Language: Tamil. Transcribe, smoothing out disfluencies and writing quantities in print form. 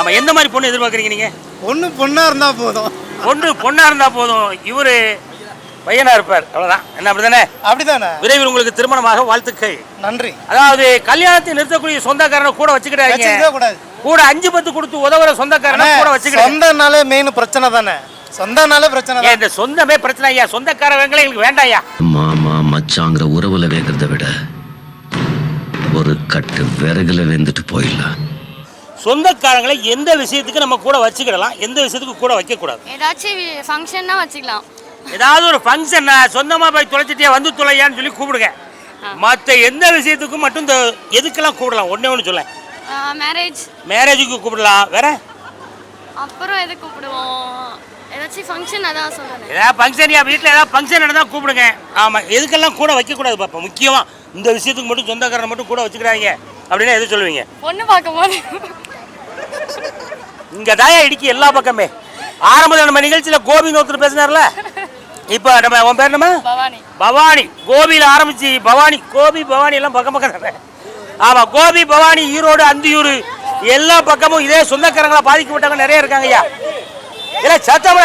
ஆமா, எந்த மாதிரி பொண்ணு எதிர்பார்க்குறீங்க நீங்க? பொண்ணா இருந்தா போதும். பொண்ணா இருந்தா போதும். இவரு பையனா இருப்பார், அவ்வளவுதான். என்ன அப்படிதானே? அப்படிதானே. விரைவில் உங்களுக்கு திருமணமாக வாழ்த்துக்கள். நன்றி. அதாவது கல்யாணத்தை நிறுத்தக்கூடிய சொந்தக்காரனை கூட வச்சுக்கிட்டாங்க. கூட 5-10 கொடுத்து உதவுற சொந்தக்காரனை கூட வச்சுக்கிட்டாங்க. சொந்தனாலே மெயின் பிரச்சனை தானே. சொந்தனாலே பிரச்சனை தான். இந்த சொந்தமே பிரச்சனை ஐயா. சொந்தக்காரங்களே எங்களுக்கு வேண்டாம் ஐயா. மாமா மச்சாங்கிற உறவுல வேகிறத விட ஒரு கட்டு விறகுல வெந்துட்டு போயிடலாம். சொந்தக்காரங்களை எந்த விஷயத்துக்கு நம்ம கூட வச்சுக்கிடலாம், எந்த விஷயத்துக்கு கூட வைக்கக்கூடாது? ஏதாச்சும் ஃபங்க்ஷன்னா வச்சுக்கலாம். ஏதாவது ஒரு ஃபங்க்ஷன் சொந்தமாக போய் தொலைச்சிட்டே வந்து தொலையான்னு சொல்லி கூப்பிடுங்க. மற்ற எந்த விஷயத்துக்கும் மட்டும் இந்த எதுக்கெல்லாம் கூப்பிடலாம்? ஒன்று சொல்ல, மேரேஜுக்கு கூப்பிடலாம். வேற அப்புறம் எது கூப்பிடுவோம்? ஏதாச்சும் ஃபங்க்ஷன், அதான் சொல்கிறேன். ஏதாவது ஃபங்க்ஷன், வீட்டில் ஏதாவது ஃபங்க்ஷன் நடந்தால் கூப்பிடுங்க. ஆமாம், எதுக்கெல்லாம் கூட வைக்கக்கூடாது பாப்பா. முக்கியமாக இந்த விஷயத்துக்கு மட்டும் சொந்தக்காரனை மட்டும் கூட வச்சுக்கிறாங்க அப்படின்னா எது சொல்லுவீங்க? பொண்ணு பார்க்கும் போது இங்கே தாயா இடிக்கி எல்லா பக்கமே. ஆரம்பத்தில் நம்ம நிகழ்ச்சியில் கோபின்னு ஒருத்தர் பேசினார்ல, இப்போ நம்ம உன் பேர் நம்ம பவானி. கோபியில் ஆரம்பிச்சு பவானி, கோபி பவானி எல்லாம் பக்கம் பக்கம் தானே. ஆமாம், கோபி பவானி, ஈரோடு, அந்தியூர் எல்லா பக்கமும் இதே சொந்தக்காரங்களை பாதிக்கப்பட்டவங்க நிறைய இருக்காங்க ஐயா. இல்லை சத்தம்